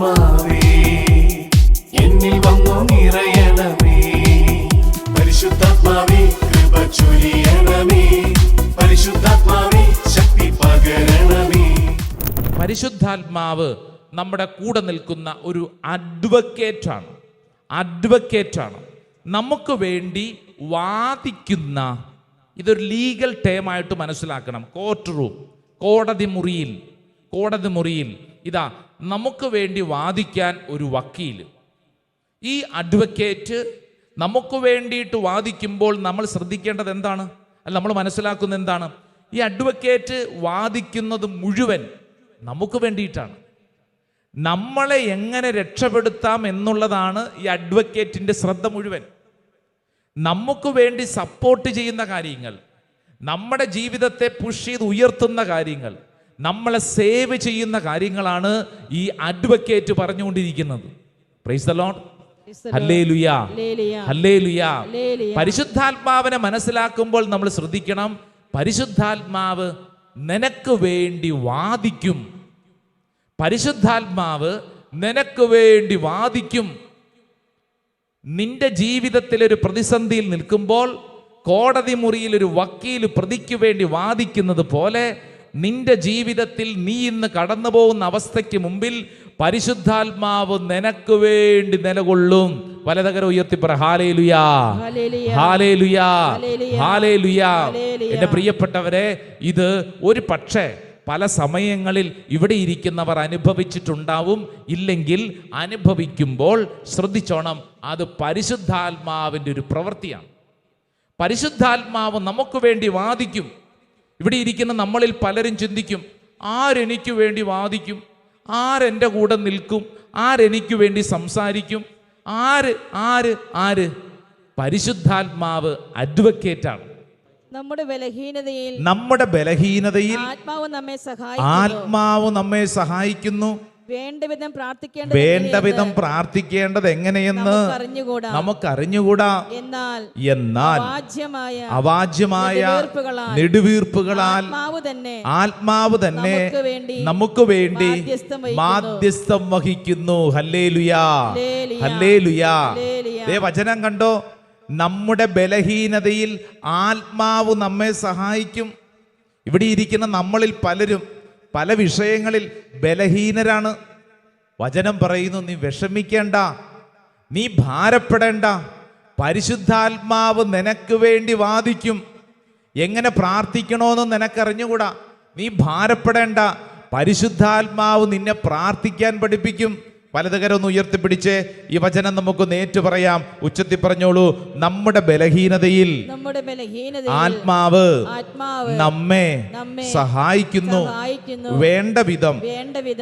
ആത്മാവേ എന്നിൽ വന്നു നിറയണമേ. പരിശുദ്ധാത്മാവേ കൃപ ചൊരിയണമേ. പരിശുദ്ധാത്മാവേ ശക്തി പകരണമേ. പരിശുദ്ധാത്മാവ് നമ്മുടെ കൂടെ നിൽക്കുന്ന ഒരു അഡ്വക്കേറ്റാണ്. നമുക്ക് വേണ്ടി വാദിക്കുന്ന, ഇതൊരു ലീഗൽ ടേമായിട്ട് മനസ്സിലാക്കണം. കോർട്ട് റൂം, കോടതി മുറിയിൽ ഇതാ നമുക്ക് വേണ്ടി വാദിക്കാൻ ഒരു വക്കീൽ. ഈ അഡ്വക്കേറ്റ് നമുക്ക് വേണ്ടിയിട്ട് വാദിക്കുമ്പോൾ നമ്മൾ ശ്രദ്ധിക്കേണ്ടത് എന്താണ്? നമ്മൾ മനസ്സിലാക്കുന്നത് എന്താണ്? ഈ അഡ്വക്കേറ്റ് വാദിക്കുന്നത് മുഴുവൻ നമുക്ക് വേണ്ടിയിട്ടാണ്. നമ്മളെ എങ്ങനെ രക്ഷപ്പെടുത്താം എന്നുള്ളതാണ് ഈ അഡ്വക്കേറ്റിൻ്റെ ശ്രദ്ധ മുഴുവൻ. നമുക്ക് വേണ്ടി സപ്പോർട്ട് ചെയ്യുന്ന കാര്യങ്ങൾ, നമ്മുടെ ജീവിതത്തെ പുഷ് ചെയ്ത് ഉയർത്തുന്ന കാര്യങ്ങൾ, നമ്മളെ സേവ് ചെയ്യുന്ന കാര്യങ്ങളാണ് ഈ അഡ്വക്കേറ്റ് പറഞ്ഞുകൊണ്ടിരിക്കുന്നത്. Price the Lord. Hallelujah, hallelujah. പരിശുദ്ധാത്മാവിനെ മനസ്സിലാക്കുമ്പോൾ നമ്മൾ ശ്രദ്ധിക്കണം, പരിശുദ്ധാത്മാവ് നിനക്ക് വേണ്ടി വാദിക്കും. പരിശുദ്ധാത്മാവ് നിനക്ക് വേണ്ടി വാദിക്കും. നിന്റെ ജീവിതത്തിൽ ഒരു പ്രതിസന്ധിയിൽ നിൽക്കുമ്പോൾ കോടതി മുറിയിൽ ഒരു വക്കീൽ പ്രതിക്ക് വേണ്ടി വാദിക്കുന്നത് പോലെ നിന്റെ ജീവിതത്തിൽ നീ ഇന്ന് കടന്നു പോകുന്ന അവസ്ഥയ്ക്ക് മുമ്പിൽ പരിശുദ്ധാത്മാവ് നിനക്ക് വേണ്ടി നിലകൊള്ളും. വലതുകരം ഉയർത്തിപ്പറ ഹല്ലേലൂയാ, ഹല്ലേലൂയാ, ഹല്ലേലൂയാ. എന്റെ പ്രിയപ്പെട്ടവരെ, ഇത് ഒരു പക്ഷേ പല സമയങ്ങളിൽ ഇവിടെ ഇരിക്കുന്നവർ അനുഭവിച്ചിട്ടുണ്ടാവും. ഇല്ലെങ്കിൽ അനുഭവിക്കുമ്പോൾ ശ്രദ്ധിച്ചോണം, അത് പരിശുദ്ധാത്മാവിൻ്റെ ഒരു പ്രവൃത്തിയാണ്. പരിശുദ്ധാത്മാവ് നമുക്ക് വേണ്ടി വാദിക്കും. ഇവിടെ ഇരിക്കുന്ന നമ്മളിൽ പലരും ചിന്തിക്കും, ആരെനിക്ക് വേണ്ടി വാദിക്കും? ആരെൻ്റെ കൂടെ നിൽക്കും? ആരെനിക്ക് വേണ്ടി സംസാരിക്കും? ആര്? പരിശുദ്ധാത്മാവ് അഡ്വക്കേറ്റാണ്. നമ്മുടെ ബലഹീനതയിൽ ആത്മാവ് നമ്മെ സഹായിക്കുന്നു. വേണ്ടവിധം പ്രാർത്ഥിക്കേണ്ടത് എങ്ങനെയെന്ന് നമുക്കറിഞ്ഞുകൂടാ. എന്നാൽ അവാച്യമായ നെടുവീർപ്പുകളാൽ ആത്മാവ് തന്നെ നമുക്ക് വേണ്ടി മാധ്യസ്ഥം വഹിക്കുന്നു. ഹല്ലേലൂയാ, ഹല്ലേലൂയാ. വചനം കണ്ടോ? നമ്മുടെ ബലഹീനതയിൽ ആത്മാവ് നമ്മെ സഹായിക്കും. ഇവിടെ ഇരിക്കുന്ന നമ്മളിൽ പലരും പല വിഷയങ്ങളിൽ ബലഹീനരാണ്. വചനം പറയുന്നു, നീ വിഷമിക്കേണ്ട, നീ ഭാരപ്പെടേണ്ട. പരിശുദ്ധാത്മാവ് നിനക്ക് വേണ്ടി വാദിക്കും. എങ്ങനെ പ്രാർത്ഥിക്കണമെന്ന് നിനക്കറിഞ്ഞുകൂടാ, നീ ഭാരപ്പെടേണ്ട. പരിശുദ്ധാത്മാവ് നിന്നെ പ്രാർത്ഥിക്കാൻ പഠിപ്പിക്കും. വലതുകരം ഒന്ന് ഉയർത്തിപ്പിടിച്ച് ഈ വചനം നമുക്ക് നേറ്റു പറയാം. ഉച്ചത്തിൽ പറഞ്ഞോളൂ, നമ്മുടെ ബലഹീനതയിൽ ആത്മാവ് നമ്മെ സഹായിക്കുന്നു. വേണ്ട വിധം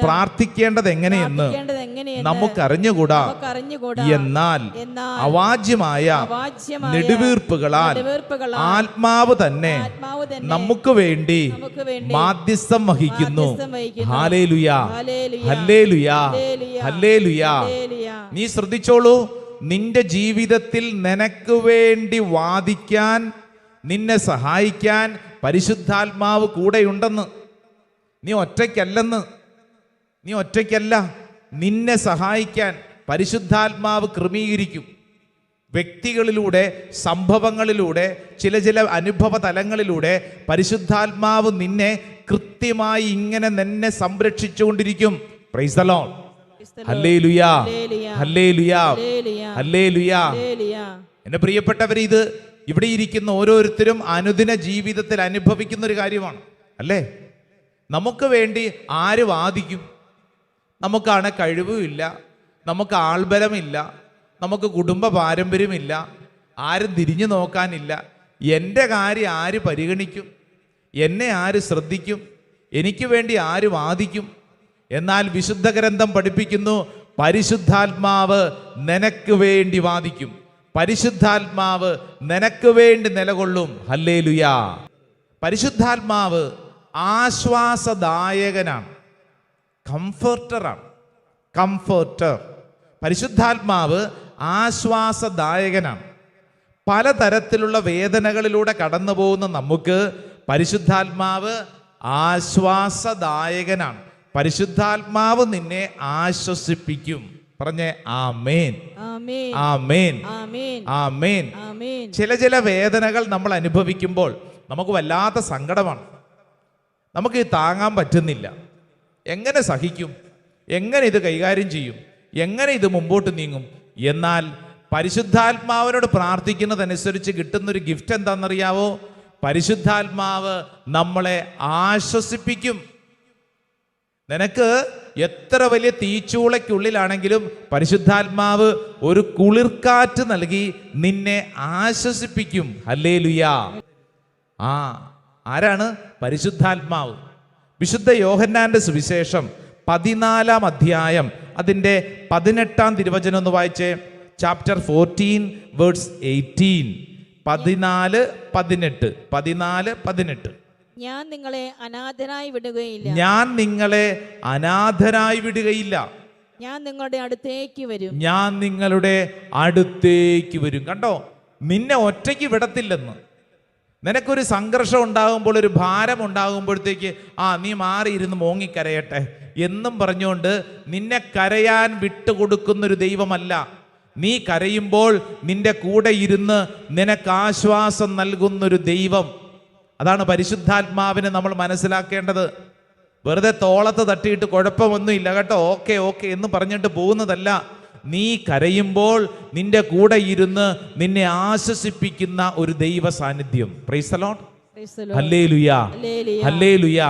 പ്രാർത്ഥിക്കേണ്ടത് എങ്ങനെയെന്ന് നമുക്കറിഞ്ഞുകൂടാ. എന്നാൽ അവാച്യമായ നെടുവീർപ്പുകളാൽ ആത്മാവ് തന്നെ നമുക്ക് വേണ്ടി മാധ്യസ്ഥം വഹിക്കുന്നു. ഹല്ലേലൂയാ, ഹല്ലേലൂയാ, ഹല്ലേലൂയാ. നീ ശ്രദ്ധിച്ചോളൂ, നിന്റെ ജീവിതത്തിൽ നിനക്ക് വേണ്ടി വാദിക്കാൻ, നിന്നെ സഹായിക്കാൻ പരിശുദ്ധാത്മാവ് കൂടെയുണ്ടെന്ന്. നീ ഒറ്റയ്ക്കല്ല. നിന്നെ സഹായിക്കാൻ പരിശുദ്ധാത്മാവ് ക്രമീകരിക്കും. വ്യക്തികളിലൂടെ, സംഭവങ്ങളിലൂടെ, ചില അനുഭവ തലങ്ങളിലൂടെ പരിശുദ്ധാത്മാവ് നിന്നെ കൃത്യമായി ഇങ്ങനെ നിന്നെ സംരക്ഷിച്ചുകൊണ്ടിരിക്കും. Praise the lord. Hallelujah, hallelujah, hallelujah. എന്റെ പ്രിയപ്പെട്ടവരെ, ഇത് ഇവിടെ ഇരിക്കുന്ന ഓരോരുത്തരും അനുദിന ജീവിതത്തിൽ അനുഭവിക്കുന്ന ഒരു കാര്യമാണ്, അല്ലേ? നമുക്ക് വേണ്ടി ആര് വാദിക്കും? നമുക്കാണ് കഴിവുമില്ല, നമുക്ക് ആൾബലമില്ല, നമുക്ക് കുടുംബ പാരമ്പര്യമില്ല, ആരും തിരിഞ്ഞു നോക്കാനില്ല. എൻ്റെ കാര്യം ആര് പരിഗണിക്കും? എന്നെ ആര് ശ്രദ്ധിക്കും? എനിക്ക് വേണ്ടി ആര് വാദിക്കും? എന്നാൽ വിശുദ്ധ ഗ്രന്ഥം പഠിപ്പിക്കുന്നു, പരിശുദ്ധാത്മാവ് നിനക്ക് വേണ്ടി വാദിക്കും. പരിശുദ്ധാത്മാവ് നിനക്ക് വേണ്ടി നിലകൊള്ളും. ഹല്ലേലൂയാ. പരിശുദ്ധാത്മാവ് ആശ്വാസദായകനാണ്, കംഫർട്ടറാണ്. പരിശുദ്ധാത്മാവ് ആശ്വാസദായകനാണ്. പലതരത്തിലുള്ള വേദനകളിലൂടെ കടന്നു പോകുന്ന നമുക്ക് പരിശുദ്ധാത്മാവ് ആശ്വാസദായകനാണ്. പരിശുദ്ധാത്മാവ് നിന്നെ ആശ്വസിപ്പിക്കും. പറഞ്ഞേ ആമേൻ, ആമേൻ, ആമേൻ, ആമേൻ, ആമേൻ. ആമേൻ. ചില വേദനകൾ നമ്മൾ അനുഭവിക്കുമ്പോൾ നമുക്ക് വല്ലാത്ത സങ്കടമാണ്. നമുക്ക് ഇത് താങ്ങാൻ പറ്റുന്നില്ല. എങ്ങനെ സഹിക്കും? എങ്ങനെ ഇത് കൈകാര്യം ചെയ്യും? എങ്ങനെ ഇത് മുമ്പോട്ട് നീങ്ങും? എന്നാൽ പരിശുദ്ധാത്മാവിനോട് പ്രാർത്ഥിക്കുന്നതനുസരിച്ച് കിട്ടുന്നൊരു ഗിഫ്റ്റ് എന്താണെന്നറിയാവോ? പരിശുദ്ധാത്മാവ് നമ്മളെ ആശ്വസിപ്പിക്കും. നിനക്ക് എത്ര വലിയ തീച്ചൂളയ്ക്കുള്ളിലാണെങ്കിലും പരിശുദ്ധാത്മാവ് ഒരു കുളിർക്കാറ്റ് നൽകി നിന്നെ ആശ്വസിപ്പിക്കും. ഹല്ലേലൂയാ. ആരാണ്? പരിശുദ്ധാത്മാവ്. വിശുദ്ധ യോഹന്നാന്റെ സുവിശേഷം 14-ാം അധ്യായം അതിൻ്റെ 18-ാം തിരുവചനം ഒന്ന് വായിച്ചേ. Chapter 14 verse 18. 14-18. ഞാൻ നിങ്ങളെ അനാഥരായി വിടുകയില്ല. ഞാൻ നിങ്ങളെ അനാഥരായി വിടുകയില്ല. ഞാൻ നിങ്ങളുടെ അടുത്തേക്ക് വരും. ഞാൻ നിങ്ങളുടെ അടുത്തേക്ക് വരും. കണ്ടോ, നിന്നെ ഒറ്റയ്ക്ക് വിടത്തില്ലെന്ന്. നിനക്കൊരു സംഘർഷം ഉണ്ടാകുമ്പോൾ, ഒരു ഭാരം ഉണ്ടാകുമ്പോഴത്തേക്ക് നീ മാറിയിരുന്ന് മോങ്ങിക്കരയട്ടെ എന്നും പറഞ്ഞുകൊണ്ട് നിന്നെ കരയാൻ വിട്ടുകൊടുക്കുന്നൊരു ദൈവമല്ല. നീ കരയുമ്പോൾ നിന്റെ കൂടെ ഇരുന്ന് നിനക്ക് ആശ്വാസം നൽകുന്നൊരു ദൈവം. അതാണ് പരിശുദ്ധാത്മാവിനെ നമ്മൾ മനസ്സിലാക്കേണ്ടത്. വെറുതെ തോളത്ത് തട്ടിയിട്ട് കുഴപ്പമൊന്നുമില്ല കേട്ടോ, ഓക്കെ എന്ന് പറഞ്ഞിട്ട് പോകുന്നതല്ല. നീ കരയുമ്പോൾ നിന്റെ കൂടെ ഇരുന്ന് നിന്നെ ആശ്വസിപ്പിക്കുന്ന ഒരു ദൈവ സാന്നിധ്യം. Praise the lord. Hallelujah, hallelujah.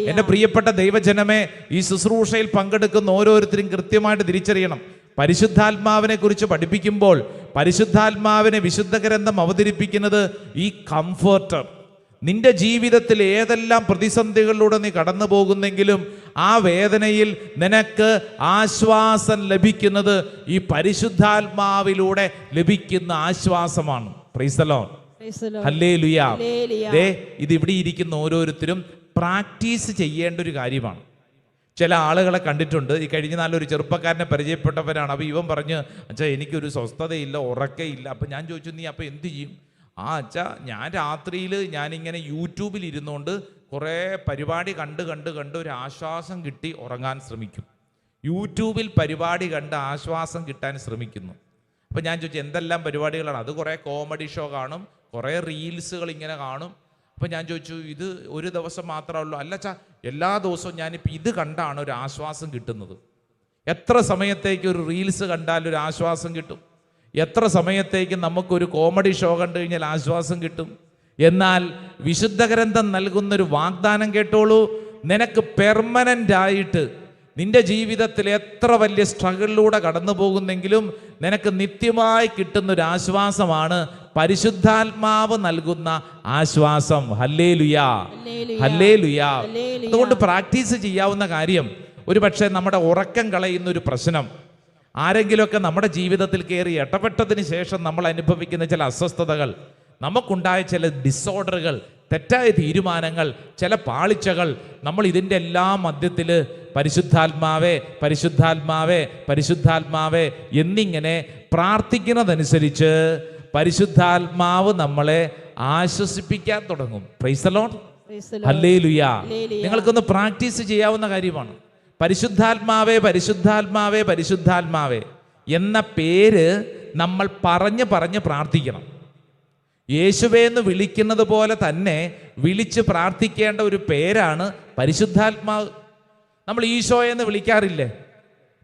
എൻ്റെ പ്രിയപ്പെട്ട ദൈവജനമേ, ഈ ശുശ്രൂഷയിൽ പങ്കെടുക്കുന്ന ഓരോരുത്തരും കൃത്യമായിട്ട് തിരിച്ചറിയണം, പരിശുദ്ധാത്മാവിനെ കുറിച്ച് പഠിപ്പിക്കുമ്പോൾ പരിശുദ്ധാത്മാവിനെ വിശുദ്ധ ഗ്രന്ഥം അവതരിപ്പിക്കുന്നത് ഈ കംഫർട്ടർ. നിന്റെ ജീവിതത്തിൽ ഏതെല്ലാം പ്രതിസന്ധികളിലൂടെ നീ കടന്നു പോകുന്നെങ്കിലും ആ വേദനയിൽ നിനക്ക് ആശ്വാസം ലഭിക്കുന്നത് ഈ പരിശുദ്ധാത്മാവിലൂടെ ലഭിക്കുന്ന ആശ്വാസമാണ്. Praise the lord. ഹല്ലേലൂയാ. ഇത് ഇവിടെ ഇരിക്കുന്ന ഓരോരുത്തരും പ്രാക്ടീസ് ചെയ്യേണ്ട ഒരു കാര്യമാണ്. ചില ആളുകളെ കണ്ടിട്ടുണ്ട്. ഈ കഴിഞ്ഞ നാളൊരു ചെറുപ്പക്കാരനെ പരിചയപ്പെട്ടവരാണ്. അപ്പോൾ ഇവൻ പറഞ്ഞ്, അച്ഛാ എനിക്കൊരു സ്വസ്ഥതയില്ല, ഉറക്കയില്ല. അപ്പം ഞാൻ ചോദിച്ചു, നീ അപ്പോൾ എന്ത് ചെയ്യും? അച്ഛാ ഞാൻ രാത്രിയിൽ ഞാനിങ്ങനെ യൂട്യൂബിൽ ഇരുന്നുകൊണ്ട് കുറേ പരിപാടി കണ്ട് ഒരു ആശ്വാസം കിട്ടി ഉറങ്ങാൻ ശ്രമിക്കും. യൂട്യൂബിൽ പരിപാടി കണ്ട് ആശ്വാസം കിട്ടാൻ ശ്രമിക്കുന്നു. അപ്പം ഞാൻ ചോദിച്ചു, എന്തെല്ലാം പരിപാടികളാണ്? അത് കുറേ കോമഡി ഷോ കാണും, കുറേ റീൽസുകൾ ഇങ്ങനെ കാണും. അപ്പം ഞാൻ ചോദിച്ചു, ഇത് ഒരു ദിവസം മാത്രമേ ഉള്ളൂ? അല്ല അച്ഛാ, എല്ലാ ദിവസവും ഞാനിപ്പോൾ ഇത് കണ്ടാണ് ഒരു ആശ്വാസം കിട്ടുന്നത്. എത്ര സമയത്തേക്ക് ഒരു റീൽസ് കണ്ടാൽ ഒരു ആശ്വാസം കിട്ടും? എത്ര സമയത്തേക്ക് നമുക്കൊരു കോമഡി ഷോ കണ്ടു കഴിഞ്ഞാൽ ആശ്വാസം കിട്ടും? എന്നാൽ വിശുദ്ധ ഗ്രന്ഥം നൽകുന്നൊരു വാഗ്ദാനം കേട്ടോളൂ. നിനക്ക് പെർമനൻ്റ് ആയിട്ട് നിന്റെ ജീവിതത്തിൽ എത്ര വലിയ സ്ട്രഗിളിലൂടെ കടന്നു പോകുന്നെങ്കിലും നിനക്ക് നിത്യമായി കിട്ടുന്നൊരു ആശ്വാസമാണ് പരിശുദ്ധാത്മാവ് നൽകുന്ന ആശ്വാസം. ഹല്ലേലൂയാ, ഹല്ലേലൂയാ. അതുകൊണ്ട് പ്രാക്ടീസ് ചെയ്യാവുന്ന കാര്യം, ഒരു പക്ഷേ നമ്മുടെ ഉറക്കം കളയുന്ന ഒരു പ്രശ്നം, ആരെങ്കിലുമൊക്കെ നമ്മുടെ ജീവിതത്തിൽ കയറി ഇടപെട്ടതിന് ശേഷം നമ്മൾ അനുഭവിക്കുന്ന ചില അസ്വസ്ഥതകൾ, നമുക്കുണ്ടായ ചില ഡിസോർഡറുകൾ, തെറ്റായ തീരുമാനങ്ങൾ, ചില പാളിച്ചകൾ, നമ്മൾ ഇതിൻ്റെ എല്ലാം മധ്യത്തിൽ പരിശുദ്ധാത്മാവേ പരിശുദ്ധാത്മാവേ പരിശുദ്ധാത്മാവേ എന്നിങ്ങനെ പ്രാർത്ഥിക്കുന്നതനുസരിച്ച് പരിശുദ്ധാത്മാവ് നമ്മളെ ആശ്വസിപ്പിക്കാൻ തുടങ്ങും. Praise the lord. ഹല്ലേലൂയാ. നിങ്ങൾക്കൊന്ന് പ്രാക്ടീസ് ചെയ്യാവുന്ന കാര്യമാണ്. പരിശുദ്ധാത്മാവേ പരിശുദ്ധാത്മാവേ പരിശുദ്ധാത്മാവേ എന്ന പേര് നമ്മൾ പറഞ്ഞ് പ്രാർത്ഥിക്കണം. യേശുവേ എന്ന് വിളിക്കുന്നത് പോലെ തന്നെ വിളിച്ച് പ്രാർത്ഥിക്കേണ്ട ഒരു പേരാണ് പരിശുദ്ധാത്മാവ്. നമ്മൾ ഈശോയെന്ന് വിളിക്കാറില്ലേ?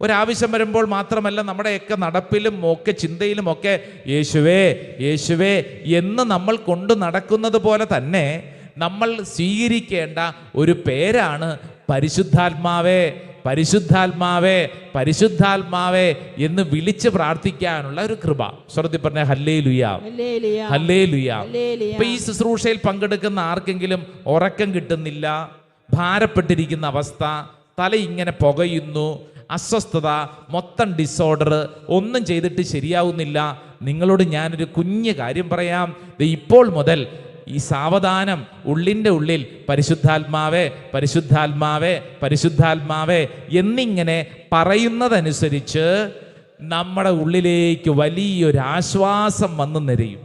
ഒരാവശ്യം വരുമ്പോൾ മാത്രമല്ല, നമ്മുടെയൊക്കെ നടപ്പിലും ഒക്കെ ചിന്തയിലും ഒക്കെ യേശുവേ യേശുവേ എന്ന് നമ്മൾ കൊണ്ട് നടക്കുന്നത് പോലെ തന്നെ നമ്മൾ സ്വീകരിക്കേണ്ട ഒരു പേരാണ് പരിശുദ്ധാത്മാവേ പരിശുദ്ധാത്മാവേ പരിശുദ്ധാത്മാവേ എന്ന് വിളിച്ച് പ്രാർത്ഥിക്കാനുള്ള ഒരു കൃപ. സ്വർഗ്ഗത്തിൽ പറഞ്ഞ ഹല്ലേലൂയാ, ഹല്ലേലൂയാ. ഇപ്പൊ ഈ ശുശ്രൂഷയിൽ പങ്കെടുക്കുന്ന ആർക്കെങ്കിലും ഉറക്കം കിട്ടുന്നില്ല, ഭാരപ്പെട്ടിരിക്കുന്ന അവസ്ഥ, തല ഇങ്ങനെ പുകയുന്നു, അസ്വസ്ഥത, മൊത്തം ഡിസോർഡർ, ഒന്നും ചെയ്തിട്ട് ശരിയാവുന്നില്ല, നിങ്ങളോട് ഞാനൊരു കുഞ്ഞു കാര്യം പറയാം. ഇപ്പോൾ മുതൽ ഈ സാവധാനം ഉള്ളിൻ്റെ ഉള്ളിൽ പരിശുദ്ധാത്മാവേ പരിശുദ്ധാത്മാവേ പരിശുദ്ധാത്മാവേ എന്നിങ്ങനെ പറയുന്നതനുസരിച്ച് നമ്മുടെ ഉള്ളിലേക്ക് വലിയൊരു ആശ്വാസം വന്നു നിറയും.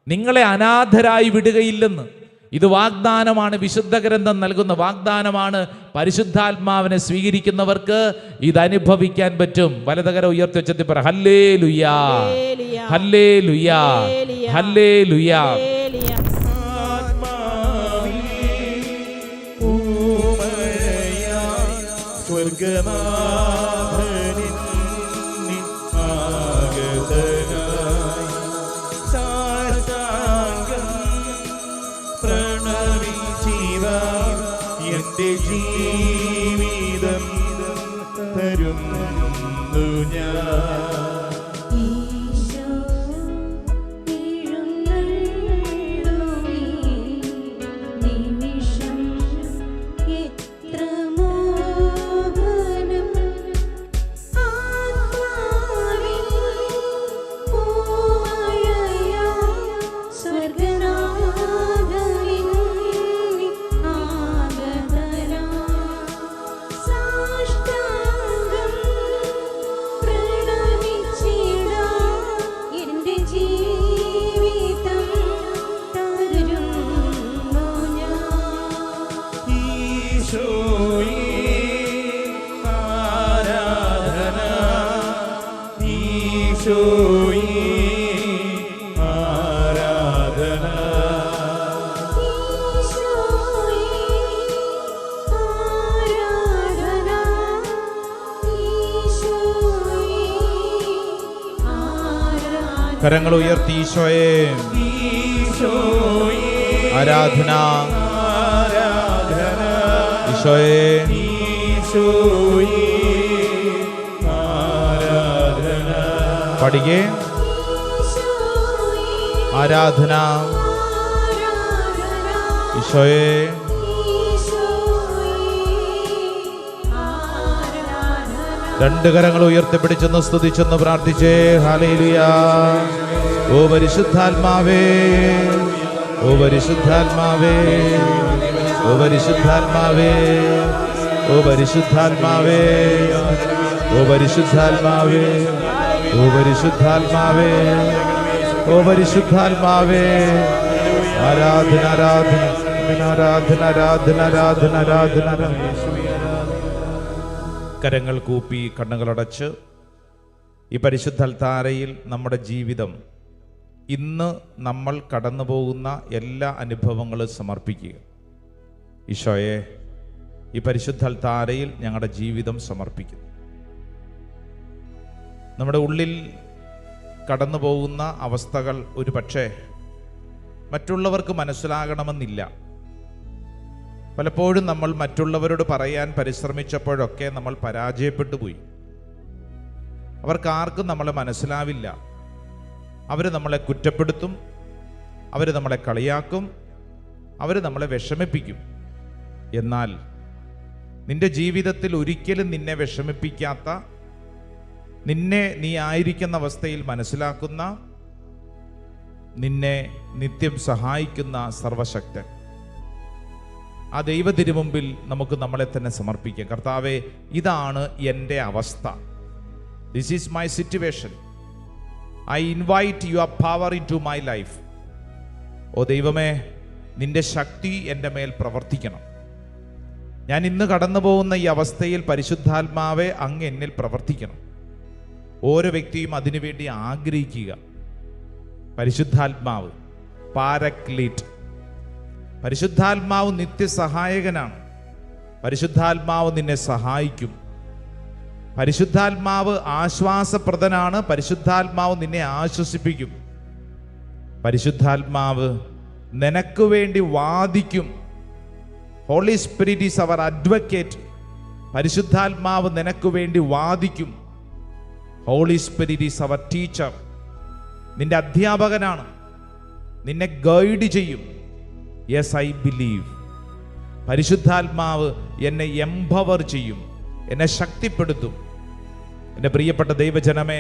നിങ്ങളെ അനാഥരായി വിടുകയില്ലെന്ന്. ഇത് വാഗ്ദാനമാണ്, വിശുദ്ധ ഗ്രന്ഥം നൽകുന്ന വാഗ്ദാനമാണ്. പരിശുദ്ധാത്മാവിനെ സ്വീകരിക്കുന്നവർക്ക് ഇത് അനുഭവിക്കാൻ പറ്റും. വലതുകര ഉയർത്തി വെച്ചത്തി പറ ഹല്ലേലൂയാ, ഹല്ലേലൂയാ, ഹല്ലേലൂയാ. എന്റെ ജീവിതം തരുന്നു ഞാൻ. ഈശോ എഴുന്നള്ളുമീ നിമിഷം എത്ര മോഹനം ആത്മാവിൽ പൂമഴയാ സ്വർഗ്ഗനാഥനിൽ ആഗതനാ സാഷ്ടാംഗം പ്രണമിച്ചിടാ എന്റെ ജീവിതം തരുന്നു ഞാൻ. ഈശോയേ ആരാധന, ഈശോയേ ആരാധന. ഈശോയേ ആരാധന, ഈശോയേ ആരാധന. കരങ്ങൾ ഉയർത്തി ഈശോയെ ഈശോയേ ആരാധന, ആരാധന, ഈശോയെ ഈശോയേ ആരാധന. പഠിക്കേ. ഈശോയേ ആരാധന ആരാധന, ഈശോയെ. ഈശോയേ ആരാധന. രണ്ട് കരങ്ങൾ ഉയർത്തിപ്പിടിച്ചെന്ന് സ്തുതിച്ചെന്ന് പ്രാർത്ഥിച്ചേ. ഹല്ലേലൂയാ. ഓ പരിശുദ്ധാത്മാവേ, ഓ പരിശുദ്ധാത്മാവേ, ഓ പരിശുദ്ധാത്മാവേ, ഓ പരിശുദ്ധാത്മാവേ, ഓ പരിശുദ്ധാത്മാവേ, ഓ പരിശുദ്ധാത്മാവേ, ഓ പരിശുദ്ധാത്മാവേ. ആരാധന, ആരാധന, ആരാധന, ആരാധന, ആരാധന, ആരാധന, ആരാധന. കരങ്ങൾ കൂപ്പി കണ്ണുകളടച്ച് ഈ പരിശുദ്ധ അൽത്താരയിൽ നമ്മുടെ ജീവിതം, ഇന്ന് നമ്മൾ കടന്നു പോകുന്ന എല്ലാ അനുഭവങ്ങളും സമർപ്പിക്കുക. ഈശോയെ, ഈ പരിശുദ്ധ അൽത്താരയിൽ ഞങ്ങളുടെ ജീവിതം സമർപ്പിക്കുന്നു. നമ്മുടെ ഉള്ളിൽ കടന്നു പോകുന്ന അവസ്ഥകൾ ഒരു പക്ഷേ മറ്റുള്ളവർക്ക് മനസ്സിലാകണമെന്നില്ല. പലപ്പോഴും നമ്മൾ മറ്റുള്ളവരോട് പറയാൻ പരിശ്രമിച്ചപ്പോഴൊക്കെ നമ്മൾ പരാജയപ്പെട്ടു പോയി. അവർക്ക് ആർക്കും നമ്മളെ മനസ്സിലാവില്ല. അവർ നമ്മളെ കുറ്റപ്പെടുത്തും, അവർ നമ്മളെ കളിയാക്കും, അവർ നമ്മളെ വിഷമിപ്പിക്കും. എന്നാൽ നിന്റെ ജീവിതത്തിൽ ഒരിക്കലും നിന്നെ വിഷമിപ്പിക്കാത്ത, നിന്നെ നീ ആയിരിക്കുന്ന അവസ്ഥയിൽ മനസ്സിലാക്കുന്ന, നിന്നെ നിത്യം സഹായിക്കുന്ന സർവശക്തൻ ആ ദൈവ തിരുമുമ്പിൽ നമുക്ക് നമ്മളെ തന്നെ സമർപ്പിക്കാം. കർത്താവേ, ഇതാണ് എൻ്റെ അവസ്ഥ. This is my situation. I invite your power into my life. ഓ ദൈവമേ, നിന്റെ ശക്തി എൻ്റെ മേൽ പ്രവർത്തിക്കണം. ഞാൻ ഇന്ന് കടന്നു പോകുന്ന ഈ അവസ്ഥയിൽ പരിശുദ്ധാത്മാവെ അങ്ങ് എന്നിൽ പ്രവർത്തിക്കണം. ഓരോ വ്യക്തിയും അതിനുവേണ്ടി ആഗ്രഹിക്കുക. പരിശുദ്ധാത്മാവ് പാരക്ലീറ്റ്, പരിശുദ്ധാത്മാവ് നിത്യസഹായകനാണ്. പരിശുദ്ധാത്മാവ് നിന്നെ സഹായിക്കും. പരിശുദ്ധാത്മാവ് ആശ്വാസപ്രദനാണ്. പരിശുദ്ധാത്മാവ് നിന്നെ ആശ്വസിപ്പിക്കും. പരിശുദ്ധാത്മാവ് നിനക്ക് വേണ്ടി വാദിക്കും. Holy spirit is our advocate. പരിശുദ്ധാത്മാവ് നിനക്ക് വേണ്ടി വാദിക്കും. Holy spirit is our teacher. നിന്റെ അധ്യാപകനാണ്, നിന്നെ ഗൈഡ് ചെയ്യും. Yes, I believe. പരിശുദ്ധാത്മാവ് എന്നെ എംപവർ ചെയ്യും, എന്നെ ശക്തിപ്പെടുത്തും. എൻ്റെ പ്രിയപ്പെട്ട ദൈവജനമേ,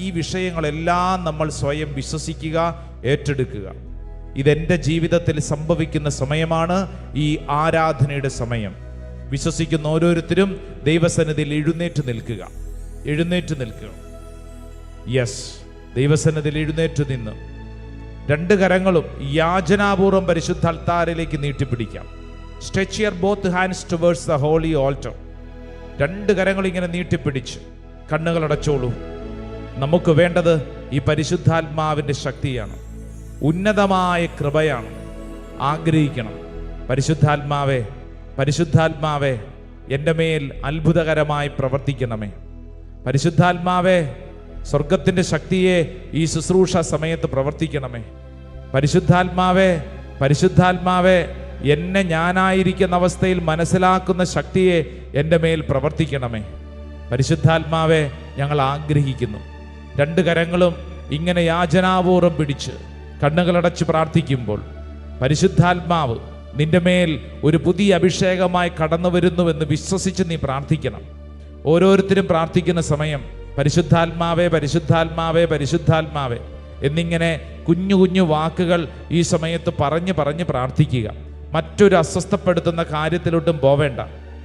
ഈ വിഷയങ്ങളെല്ലാം നമ്മൾ സ്വയം വിശ്വസിക്കുക, ഏറ്റെടുക്കുക. ഇതെൻ്റെ ജീവിതത്തിൽ സംഭവിക്കുന്ന സമയമാണ്, ഈ ആരാധനയുടെ സമയം. വിശ്വസിക്കുന്ന ഓരോരുത്തരും ദൈവസന്നിധിയിൽ എഴുന്നേറ്റ് നിൽക്കുക, എഴുന്നേറ്റ് നിൽക്കുക. യെസ്, ദൈവസന്നിധിയിൽ എഴുന്നേറ്റ് നിന്ന് രണ്ട് കരങ്ങളും യാചനാപൂർവം പരിശുദ്ധ അൾത്താരിലേക്ക് നീട്ടിപ്പിടിക്കാം. Stretch your both hands towards the holy altar. രണ്ട് കരങ്ങൾ ഇങ്ങനെ നീട്ടിപ്പിടിച്ച് കണ്ണുകളടച്ചോളൂ. നമുക്ക് വേണ്ടത് ഈ പരിശുദ്ധാത്മാവിൻ്റെ ശക്തിയാണ്, ഉന്നതമായ കൃപയാണ്. ആഗ്രഹിക്കണം, പരിശുദ്ധാത്മാവേ, പരിശുദ്ധാത്മാവേ, എൻ്റെ മേൽ അത്ഭുതകരമായി പ്രവർത്തിക്കണമേ. പരിശുദ്ധാത്മാവേ, സ്വർഗത്തിൻ്റെ ശക്തിയെ ഈ ശുശ്രൂഷ സമയത്ത് പ്രവർത്തിക്കണമേ. പരിശുദ്ധാത്മാവേ, പരിശുദ്ധാത്മാവേ, എന്നെ ഞാനായിരിക്കുന്ന അവസ്ഥയിൽ മനസ്സിലാക്കുന്ന ശക്തിയെ എൻ്റെ മേൽ പ്രവർത്തിക്കണമേ. പരിശുദ്ധാത്മാവേ, ഞങ്ങൾ ആഗ്രഹിക്കുന്നു. രണ്ട് കരങ്ങളും ഇങ്ങനെ യാചനാപൂർവം പിടിച്ച് കണ്ണുകളടച്ച് പ്രാർത്ഥിക്കുമ്പോൾ പരിശുദ്ധാത്മാവ് നിന്റെ മേൽ ഒരു പുതിയ അഭിഷേകമായി കടന്നു വരുന്നുവെന്ന് വിശ്വസിച്ച് നീ പ്രാർത്ഥിക്കണം. ഓരോരുത്തരും പ്രാർത്ഥിക്കുന്ന സമയം പരിശുദ്ധാത്മാവേ, പരിശുദ്ധാത്മാവേ, പരിശുദ്ധാത്മാവേ എന്നിങ്ങനെ കുഞ്ഞു കുഞ്ഞു വാക്കുകൾ ഈ സമയത്ത് പറഞ്ഞ് പ്രാർത്ഥിക്കുക. മറ്റൊരു അസ്വസ്ഥപ്പെടുത്തുന്ന കാര്യത്തിലോട്ടും പോവേണ്ട.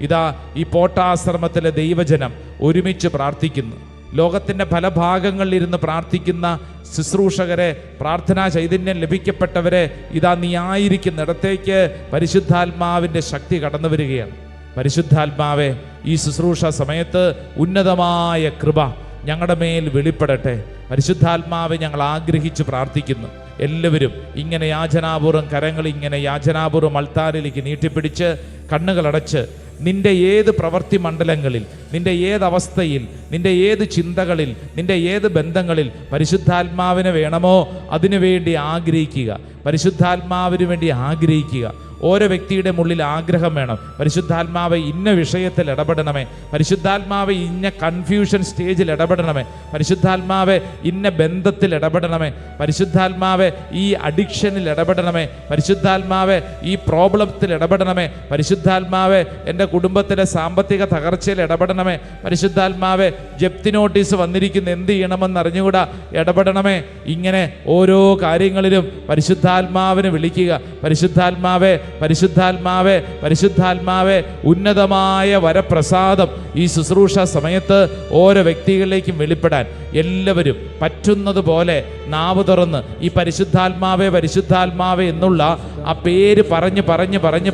ഇതാ ഈ പോട്ടാശ്രമത്തിലെ ദൈവജനം ഒരുമിച്ച് പ്രാർത്ഥിക്കുന്നു. ലോകത്തിൻ്റെ പല ഭാഗങ്ങളിൽ ഇരുന്ന് പ്രാർത്ഥിക്കുന്ന ശുശ്രൂഷകരെ, പ്രാർത്ഥനാ ചൈതന്യം ലഭിക്കപ്പെട്ടവരെ, ഇതാ നീ ആയിരിക്കുന്നിടത്തേക്ക് പരിശുദ്ധാത്മാവിൻ്റെ ശക്തി കടന്നു വരികയാണ്. പരിശുദ്ധാത്മാവേ, ഈ ശുശ്രൂഷ സമയത്ത് ഉന്നതമായ കൃപ ഞങ്ങളുടെ മേൽ വെളിപ്പെടട്ടെ. പരിശുദ്ധാത്മാവെ, ഞങ്ങൾ ആഗ്രഹിച്ച് പ്രാർത്ഥിക്കുന്നു. എല്ലാവരും ഇങ്ങനെ യാചനാപൂർവ്വം കരങ്ങൾ ഇങ്ങനെ യാചനാപൂർവ്വം അൾത്താരിലേക്ക് നീട്ടിപ്പിടിച്ച് കണ്ണുകളടച്ച് നിന്റെ ഏത് പ്രവൃത്തി മണ്ഡലങ്ങളിൽ, നിന്റെ ഏതവസ്ഥയിൽ, നിന്റെ ഏത് ചിന്തകളിൽ, നിന്റെ ഏത് ബന്ധങ്ങളിൽ പരിശുദ്ധാത്മാവിനെ വേണമോ അതിനു വേണ്ടി ആഗ്രഹിക്കുക. പരിശുദ്ധാത്മാവിന് വേണ്ടി ആഗ്രഹിക്കുക. ഓരോ വ്യക്തിയുടെ ഉള്ളിൽ ആഗ്രഹം വേണം. പരിശുദ്ധാത്മാവെ, ഇന്ന വിഷയത്തിൽ ഇടപെടണമേ. പരിശുദ്ധാത്മാവെ, ഇന്ന കൺഫ്യൂഷൻ സ്റ്റേജിൽ ഇടപെടണമേ. പരിശുദ്ധാത്മാവെ, ഇന്ന ബന്ധത്തിൽ ഇടപെടണമേ. പരിശുദ്ധാത്മാവെ, ഈ അഡിക്ഷനിൽ ഇടപെടണമേ. പരിശുദ്ധാത്മാവെ, ഈ പ്രോബ്ലത്തിൽ ഇടപെടണമേ. പരിശുദ്ധാത്മാവെ, എൻ്റെ കുടുംബത്തിലെ സാമ്പത്തിക തകർച്ചയിൽ ഇടപെടണമേ. പരിശുദ്ധാത്മാവെ, ജപ്തി നോട്ടീസ് വന്നിരിക്കുന്ന എന്ത് ചെയ്യണമെന്ന് അറിഞ്ഞുകൂടാ, ഇടപെടണമേ. ഇങ്ങനെ ഓരോ കാര്യങ്ങളിലും പരിശുദ്ധാത്മാവിനെ വിളിക്കുക. പരിശുദ്ധാത്മാവെ, പരിശുദ്ധാത്മാവെ, പരിശുദ്ധാത്മാവെ, ഉന്നതമായ വരപ്രസാദം ഈ ശുശ്രൂഷ സമയത്ത് ഓരോ വ്യക്തികളിലേക്കും വെളിപ്പെടാൻ എല്ലാവരും പറ്റുന്നത് പോലെ നാവ് തുറന്ന് ഈ പരിശുദ്ധാത്മാവെ, പരിശുദ്ധാത്മാവെ എന്നുള്ള ആ പേര് പറഞ്ഞ്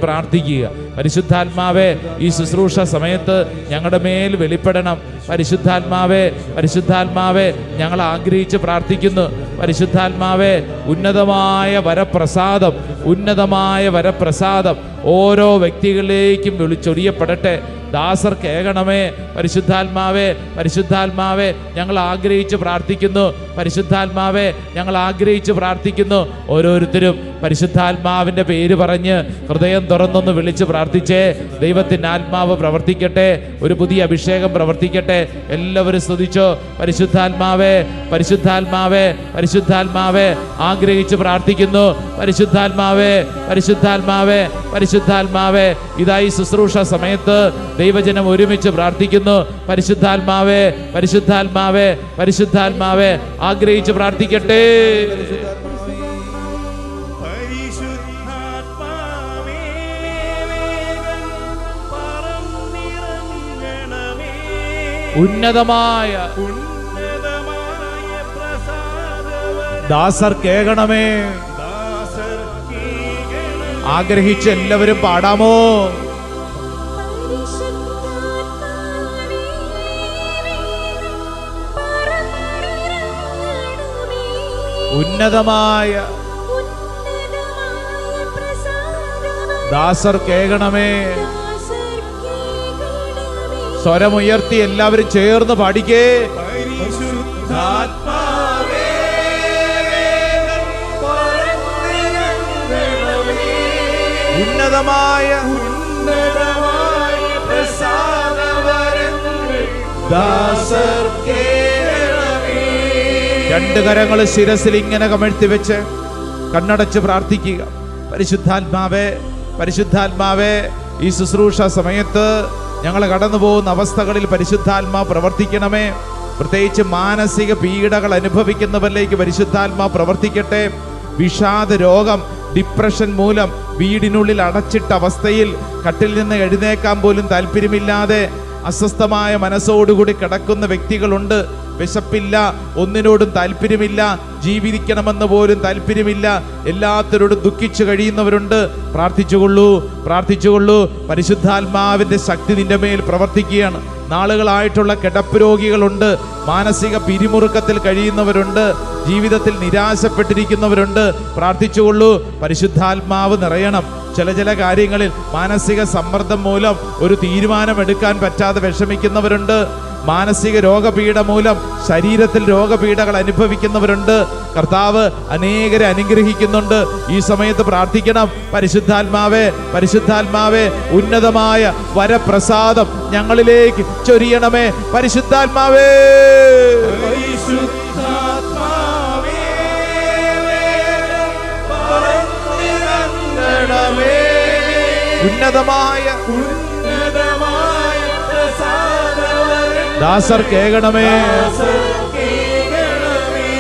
പ്രാർത്ഥിക്കുക. പരിശുദ്ധാത്മാവെ, ഈ ശുശ്രൂഷ സമയത്ത് ഞങ്ങളുടെ മേൽ വെളിപ്പെടണം. പരിശുദ്ധാത്മാവെ, പരിശുദ്ധാത്മാവെ, ഞങ്ങൾ ആഗ്രഹിച്ച് പ്രാർത്ഥിക്കുന്നു. പരിശുദ്ധാത്മാവെ, ഉന്നതമായ വരപ്രസാദം, ഉന്നതമായ വരപ്രസാദം ഓരോ വ്യക്തികളിലേക്കും വിളിച്ചൊരിയപ്പെടട്ടെ. ദാസർ കേൾക്കണമേ. പരിശുദ്ധാത്മാവേ, പരിശുദ്ധാത്മാവേ, ഞങ്ങൾ ആഗ്രഹിച്ച് പ്രാർത്ഥിക്കുന്നു. പരിശുദ്ധാത്മാവേ, ഞങ്ങൾ ആഗ്രഹിച്ച് പ്രാർത്ഥിക്കുന്നു. ഓരോരുത്തരും പരിശുദ്ധാത്മാവിൻ്റെ പേര് പറഞ്ഞ് ഹൃദയം തുറന്നൊന്ന് വിളിച്ച് പ്രാർത്ഥിച്ചേ. ദൈവത്തിൻ്റെ ആത്മാവ് പ്രവർത്തിക്കട്ടെ. ഒരു പുതിയ അഭിഷേകം പ്രവർത്തിക്കട്ടെ. എല്ലാവരും സ്തുതിച്ചോ. പരിശുദ്ധാത്മാവേ, പരിശുദ്ധാത്മാവേ, പരിശുദ്ധാത്മാവേ, ആഗ്രഹിച്ച് പ്രാർത്ഥിക്കുന്നു. പരിശുദ്ധാത്മാവേ, പരിശുദ്ധാത്മാവേ, പരിശുദ്ധാത്മാവേ. ഇതായി ശുശ്രൂഷ സമയത്ത് ദൈവജനം ഒരുമിച്ച് പ്രാർത്ഥിക്കുന്നു. പരിശുദ്ധാത്മാവേ, പരിശുദ്ധാത്മാവേ, പരിശുദ്ധാത്മാവേ, ആഗ്രഹിച്ച് പ്രാർത്ഥിക്കട്ടെ. ഉന്നതമായ ദാസർ കേൾക്കണമേ. ആഗ്രഹിച്ച് എല്ലാവരും പാടാമോ? ഉന്നതമായ ദാസർ കേൾക്കണമേ. സ്വരമുയർത്തി എല്ലാവരും ചേർന്ന് പാടിക്കേ. ഉന്നതമായ ദാസർ കേൾക്കണമേ. രണ്ട് കരങ്ങൾ ശിരസിൽ ഇങ്ങനെ കമഴ്ത്തി വെച്ച് കണ്ണടച്ച് പ്രാർത്ഥിക്കുക. പരിശുദ്ധാത്മാവേ, പരിശുദ്ധാത്മാവേ, ഈ ശുശ്രൂഷ സമയത്ത് ഞങ്ങൾ കടന്നു പോകുന്ന അവസ്ഥകളിൽ പരിശുദ്ധാത്മാവ് പ്രവർത്തിക്കണമേ. പ്രത്യേകിച്ച് മാനസിക പീഡകൾ അനുഭവിക്കുന്നവരിലേക്ക് പരിശുദ്ധാത്മാവ് പ്രവർത്തിക്കട്ടെ. വിഷാദ രോഗം, ഡിപ്രഷൻ മൂലം വീടിനുള്ളിൽ അടച്ചിട്ട അവസ്ഥയിൽ കട്ടിൽ നിന്ന് എഴുന്നേക്കാൻ പോലും താല്പര്യമില്ലാതെ അസ്വസ്ഥമായ മനസ്സോടുകൂടി കിടക്കുന്ന വ്യക്തികളുണ്ട്. വിശപ്പില്ല, ഒന്നിനോടും താല്പര്യമില്ല, ജീവിക്കണമെന്ന് പോലും താല്പര്യമില്ല, എല്ലാത്തരോടും ദുഃഖിച്ചു കഴിയുന്നവരുണ്ട്. പ്രാർത്ഥിച്ചുകൊള്ളൂ, പ്രാർത്ഥിച്ചുകൊള്ളൂ. പരിശുദ്ധാത്മാവിന്റെ ശക്തി നിന്റെ മേൽ പ്രവർത്തിക്കുകയാണ്. നാളുകളായിട്ടുള്ള കിടപ്പ് രോഗികളുണ്ട്, മാനസിക പിരിമുറുക്കത്തിൽ കഴിയുന്നവരുണ്ട്, ജീവിതത്തിൽ നിരാശപ്പെട്ടിരിക്കുന്നവരുണ്ട്. പ്രാർത്ഥിച്ചുകൊള്ളൂ, പരിശുദ്ധാത്മാവ് നിറയണം. ചില കാര്യങ്ങളിൽ മാനസിക സമ്മർദ്ദം മൂലം ഒരു തീരുമാനമെടുക്കാൻ പറ്റാതെ വിഷമിക്കുന്നവരുണ്ട്. മാനസിക രോഗപീഠ മൂലം ശരീരത്തിൽ രോഗപീഠകൾ അനുഭവിക്കുന്നവരുണ്ട്. കർത്താവ് അനേകരെ അനുഗ്രഹിക്കുന്നുണ്ട്. ഈ സമയത്ത് പ്രാർത്ഥിക്കണം, പരിശുദ്ധാത്മാവേ, പരിശുദ്ധാത്മാവേ, ഉന്നതമായ വരപ്രസാദം ഞങ്ങളിലേക്ക് ചൊരിയണമേ. പരിശുദ്ധാത്മാവേ, പരിശുദ്ധാത്മാവേ, പറന്നിറങ്ങണമേ. ഉന്നതമായ പ്രസാദവരം ദാസർ കേൾക്കണമേ. കേൾക്കണമേ.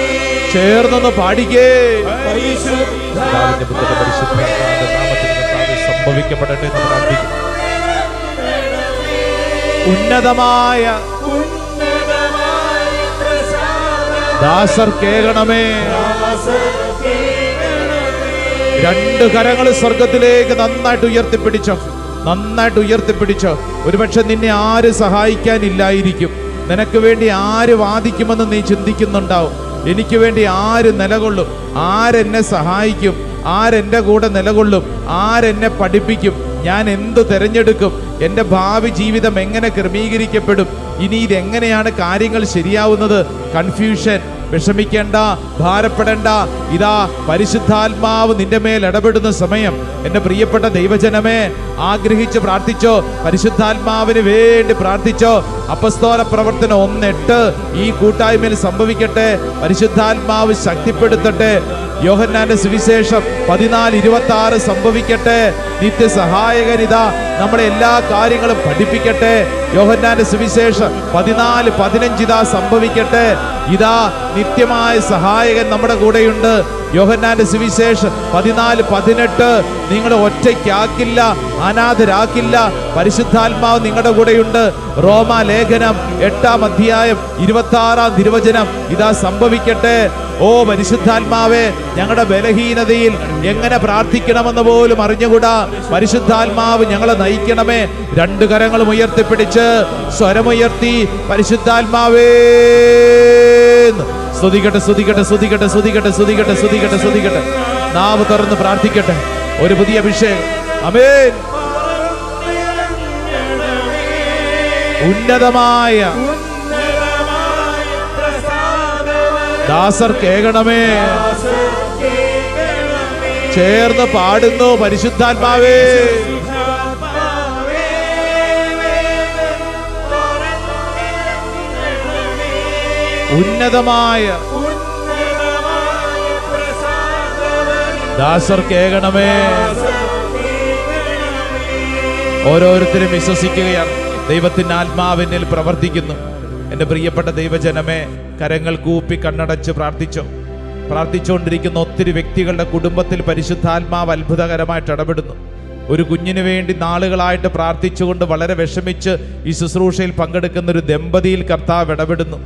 ചേർന്നൊന്ന് പാടിക്കേ. പരിശുദ്ധാത്മാവേ, സംഭവിക്കപ്പെടട്ടെ എന്ന് പ്രാർത്ഥിക്കും. ഉന്നതമായ ദാസർ കേൾക്കണമേ. രണ്ട് കരങ്ങൾ സ്വർഗത്തിലേക്ക് നന്നായിട്ട് ഉയർത്തിപ്പിടിച്ചോ, നന്നായിട്ട് ഉയർത്തിപ്പിടിച്ചോ. ഒരുപക്ഷെ നിന്നെ ആര് സഹായിക്കാനില്ലായിരിക്കും, നിനക്ക് വേണ്ടി ആര് വാദിക്കുമെന്ന് നീ ചിന്തിക്കുന്നുണ്ടാവും. എനിക്ക് വേണ്ടി ആര് നിലകൊള്ളും, ആരെന്നെ സഹായിക്കും, ആരെൻ്റെ കൂടെ നിലകൊള്ളും, ആരെന്നെ പഠിപ്പിക്കും, ഞാൻ എന്ത് തിരഞ്ഞെടുക്കും, എൻ്റെ ഭാവി ജീവിതം എങ്ങനെ ക്രമീകരിക്കപ്പെടും, ഇനി ഇതെങ്ങനെയാണ് കാര്യങ്ങൾ ശരിയാവുന്നത്? കൺഫ്യൂഷൻ. വിഷമിക്കേണ്ട, ഭാരപ്പെടേണ്ട. ഇതാ പരിശുദ്ധാത്മാവ് നിന്റെ മേൽ ഇടപെടുന്ന സമയം. എൻ്റെ പ്രിയപ്പെട്ട ദൈവജനമേ, ആഗ്രഹിച്ച് പ്രാർത്ഥിച്ചോ, പരിശുദ്ധാത്മാവിന് വേണ്ടി പ്രാർത്ഥിച്ചോ. അപ്പസ്തോല പ്രവർത്തനം 1:8 ഈ കൂട്ടായ്മയിൽ സംഭവിക്കട്ടെ. പരിശുദ്ധാത്മാവ് ശക്തിപ്പെടുത്തട്ടെ. യോഹന്നാന്റെ സുവിശേഷം 14:26 സംഭവിക്കട്ടെ. നിത്യസഹായകനിതാ നമ്മളെ എല്ലാ കാര്യങ്ങളും പഠിപ്പിക്കട്ടെ. യോഹന്നാന്റെ സുവിശേഷം 14:15 ഇതാ സംഭവിക്കട്ടെ. ഇതാ നിത്യമായ സഹായകൻ നമ്മുടെ കൂടെയുണ്ട്. യോഹന്നാന്റെ സുവിശേഷം 14:18 നിങ്ങളെ ഒറ്റയ്ക്കാക്കില്ല, അനാഥരാക്കില്ല, പരിശുദ്ധാത്മാവ് നിങ്ങളുടെ കൂടെയുണ്ട്. റോമാ ലേഖനം 8-ാം അധ്യായം 26-ാം തിരുവചനം ഇതാ സംഭവിക്കട്ടെ. ഓ പരിശുദ്ധാത്മാവേ, ഞങ്ങളുടെ ബലഹീനതയിൽ എങ്ങനെ പ്രാർത്ഥിക്കണമെന്ന് പോലും അറിഞ്ഞുകൂടാ. പരിശുദ്ധാത്മാവ് ഞങ്ങളെ നയിക്കണമേ. രണ്ട് കരങ്ങളും ഉയർത്തിപ്പിടിച്ച് സ്വരമുയർത്തി പരിശുദ്ധാത്മാവേ സ്തുതിക്കട്ടെ, സ്തുതിക്കട്ടെ, സ്തുതിക്കട്ടെ, സ്തുതിക്കട്ടെ, സ്തുതിക്കട്ടെ, സ്തുതിക്കട്ടെ, സ്തുതിക്കട്ടെ. നാവ് തുറന്ന് പ്രാർത്ഥിക്കട്ടെ. ഒരു പുതിയ അഭിഷേകം. ആമേൻ. ഉന്നതമായ ദാസർ കേൾക്കണമേ. ചേർന്ന് പാടുന്നു പരിശുദ്ധാത്മാവേ. ഉന്നതമായ ദാസർ കേൾക്കണമേ. ഓരോരുത്തരും വിശ്വസിക്കുകയാണ്, ദൈവത്തിന്റെ ആത്മാവിനിൽ പ്രവർത്തിക്കുന്നു. എൻ്റെ പ്രിയപ്പെട്ട ദൈവജനമേ, കരങ്ങൾ കൂപ്പി കണ്ണടച്ച് പ്രാർത്ഥിച്ചോ. പ്രാർത്ഥിച്ചുകൊണ്ടിരിക്കുന്ന ഒത്തിരി വ്യക്തികളുടെ കുടുംബത്തിൽ പരിശുദ്ധാത്മാവ് അത്ഭുതകരമായിട്ട് ഇടപെടുന്നു. ഒരു കുഞ്ഞിന് വേണ്ടി നാളുകളായിട്ട് പ്രാർത്ഥിച്ചുകൊണ്ട് വളരെ വിഷമിച്ച് ഈ ശുശ്രൂഷയിൽ പങ്കെടുക്കുന്ന ഒരു ദമ്പതിയിൽ കർത്താവ് ഇടപെടുന്നു.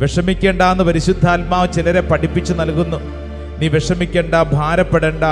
വിഷമിക്കേണ്ട എന്ന് പരിശുദ്ധാത്മാവ് ചിലരെ പഠിപ്പിച്ചു നൽകുന്നു. നീ വിഷമിക്കേണ്ട, ഭാരപ്പെടേണ്ട.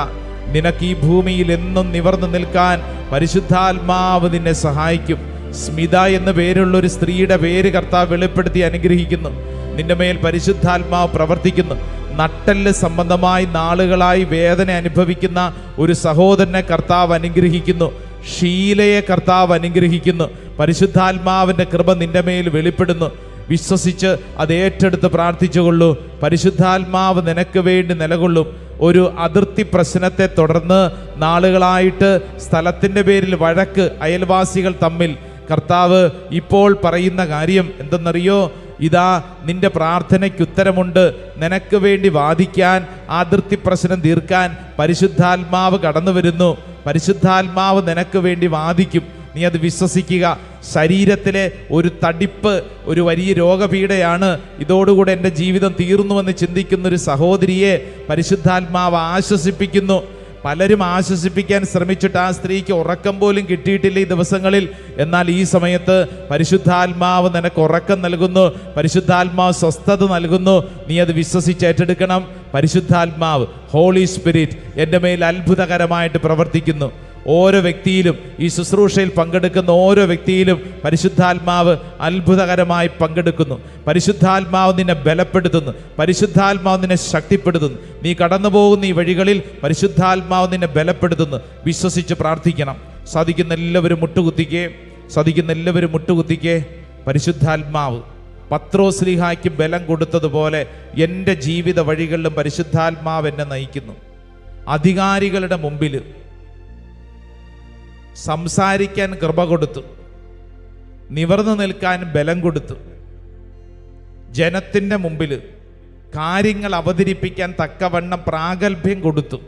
നിനക്ക് ഈ ഭൂമിയിൽ എന്നും നിവർന്നു നിൽക്കാൻ പരിശുദ്ധാത്മാവ് നിന്നെ സഹായിക്കും. സ്മിത എന്ന പേരുള്ള ഒരു സ്ത്രീയുടെ പേര് കർത്താവ് വെളിപ്പെടുത്തി അനുഗ്രഹിക്കുന്നു. നിന്റെ മേൽ പരിശുദ്ധാത്മാവ് പ്രവർത്തിക്കുന്നു. നട്ടെല്ല് സംബന്ധമായി നാളുകളായി വേദന അനുഭവിക്കുന്ന ഒരു സഹോദരനെ കർത്താവ് അനുഗ്രഹിക്കുന്നു. ഷീലയെ കർത്താവ് അനുഗ്രഹിക്കുന്നു. പരിശുദ്ധാത്മാവിൻ്റെ കൃപ നിന്റെ മേൽ വെളിപ്പെടുന്നു. വിശ്വസിച്ച് അത് ഏറ്റെടുത്ത് പ്രാർത്ഥിച്ചുകൊള്ളൂ. പരിശുദ്ധാത്മാവ് നിനക്ക് വേണ്ടി നിലകൊള്ളും. ഒരു അതിർത്തി പ്രശ്നത്തെ തുടർന്ന് നാളുകളായിട്ട് സ്ഥലത്തിൻ്റെ പേരിൽ വഴക്ക്, അയൽവാസികൾ തമ്മിൽ, കർത്താവ് ഇപ്പോൾ പറയുന്ന കാര്യം എന്തെന്നറിയോ? ഇതാ നിന്റെ പ്രാർത്ഥനയ്ക്ക് ഉത്തരമുണ്ട്. നിനക്ക് വേണ്ടി വാദിക്കാൻ, അതിർത്തി പ്രശ്നം തീർക്കാൻ പരിശുദ്ധാത്മാവ് കടന്നു വരുന്നു. പരിശുദ്ധാത്മാവ് നിനക്ക് വേണ്ടി വാദിക്കും. നീ അത് വിശ്വസിക്കുക. ശരീരത്തിലെ ഒരു തടിപ്പ് ഒരു വലിയ രോഗപീഠയാണ്. ഇതോടുകൂടെ എൻ്റെ ജീവിതം തീർന്നുവെന്ന് ചിന്തിക്കുന്ന ഒരു സഹോദരിയെ പരിശുദ്ധാത്മാവ് ആശ്വസിപ്പിക്കുന്നു. പലരും ആശ്വസിപ്പിക്കാൻ ശ്രമിച്ചിട്ട് ആ സ്ത്രീക്ക് ഉറക്കം പോലും കിട്ടിയിട്ടില്ല ഈ ദിവസങ്ങളിൽ. എന്നാൽ ഈ സമയത്ത് പരിശുദ്ധാത്മാവ് നിനക്ക് ഉറക്കം നൽകുന്നു, പരിശുദ്ധാത്മാവ് സ്വസ്ഥത നൽകുന്നു. നീ അത് വിശ്വസിച്ച് ഏറ്റെടുക്കണം. പരിശുദ്ധാത്മാവ്, ഹോളി സ്പിരിറ്റ് എൻ്റെ മേൽ അത്ഭുതകരമായിട്ട് പ്രവർത്തിക്കുന്നു. ഓരോ വ്യക്തിയിലും, ഈ ശുശ്രൂഷയിൽ പങ്കെടുക്കുന്ന ഓരോ വ്യക്തിയിലും പരിശുദ്ധാത്മാവ് അത്ഭുതകരമായി പങ്കെടുക്കുന്നു. പരിശുദ്ധാത്മാവ് നിന്നെ ബലപ്പെടുത്തുന്നു, പരിശുദ്ധാത്മാവ് നിന്നെ ശക്തിപ്പെടുത്തുന്നു. നീ കടന്നു പോകുന്ന ഈ വഴികളിൽ പരിശുദ്ധാത്മാവ് നിന്നെ ബലപ്പെടുത്തുന്നു. വിശ്വസിച്ച് പ്രാർത്ഥിക്കണം. സാധിക്കുന്ന എല്ലാവരും മുട്ടുകുത്തിക്കേ, സാധിക്കുന്ന എല്ലാവരും മുട്ടുകുത്തിക്കേ. പരിശുദ്ധാത്മാവ് പത്രോസ്ലീഹായ്ക്ക് ബലം കൊടുത്തതുപോലെ എൻ്റെ ജീവിത വഴികളിലും പരിശുദ്ധാത്മാവ് എന്നെ നയിക്കുന്നു. അധികാരികളുടെ മുമ്പിൽ സംസാരിക്കാൻ കൃപ കൊടുത്തു, നിവർന്നു നിൽക്കാൻ ബലം കൊടുത്തു, ജനത്തിൻ്റെ മുമ്പിൽ കാര്യങ്ങൾ അവതരിപ്പിക്കാൻ തക്കവണ്ണം പ്രാഗൽഭ്യം കൊടുത്തു.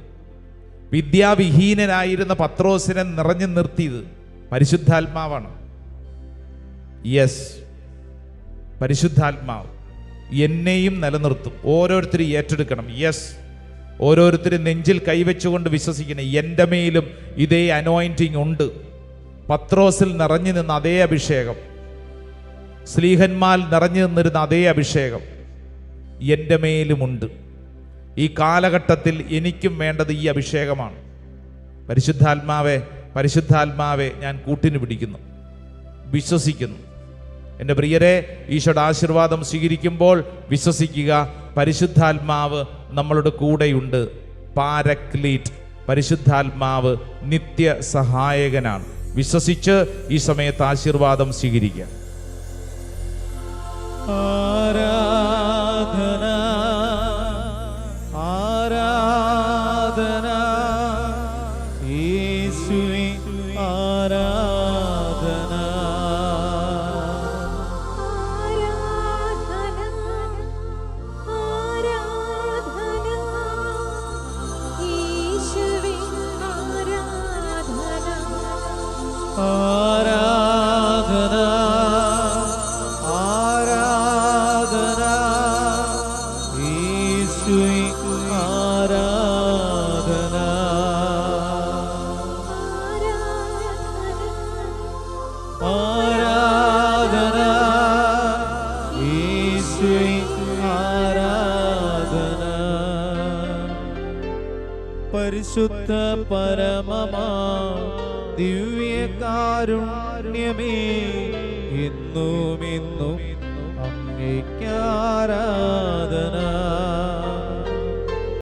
വിദ്യാവിഹീനനായിരുന്ന പത്രോസിനെ നിറഞ്ഞു നിർത്തിയത് പരിശുദ്ധാത്മാവാണ്. യെസ്, പരിശുദ്ധാത്മാവ് എന്നെയും നിലനിർത്തും. ഓരോരുത്തരും ഏറ്റെടുക്കണം. യെസ്, ഓരോരുത്തരും നെഞ്ചിൽ കൈവച്ചുകൊണ്ട് വിശ്വസിക്കണം, എൻ്റെ മേലും ഇതേ അനോയിൻറ്റിങ് ഉണ്ട്. പത്രോസിൽ നിറഞ്ഞു നിന്ന അതേ അഭിഷേകം, സ്ലീഹന്മാർ നിറഞ്ഞു നിന്നിരുന്ന അതേ അഭിഷേകം എൻ്റെ മേലുമുണ്ട്. ഈ കാലഘട്ടത്തിൽ എനിക്കും വേണ്ടത് ഈ അഭിഷേകമാണ്. പരിശുദ്ധാത്മാവെ, പരിശുദ്ധാത്മാവെ ഞാൻ കൂട്ടിന് പിടിക്കുന്നു, വിശ്വസിക്കുന്നു. എൻ്റെ പ്രിയരെ, ഈശോയുടെ ആശീർവാദം സ്വീകരിക്കുമ്പോൾ വിശ്വസിക്കുക, പരിശുദ്ധാത്മാവ് നമ്മളുടെ കൂടെയുണ്ട്. പാരക്ലീറ്റ്, പരിശുദ്ധാത്മാവ് നിത്യ സഹായകനാണ്. വിശ്വസിച്ച് ഈ സമയത്ത് ആശീർവാദം സ്വീകരിക്കുക. ആരാധന ആരാധന യേശുവേ ആരാധന ആരാധന ആരാധന യേശുവേ ആരാധന ആരാധന യേശുവേ ആരാധന പരിശുദ്ധ പരമമാ ദിവ്യകാരുണ്യമേ എന്നും എന്നും അങ്ങേയ്ക്കാരാധന.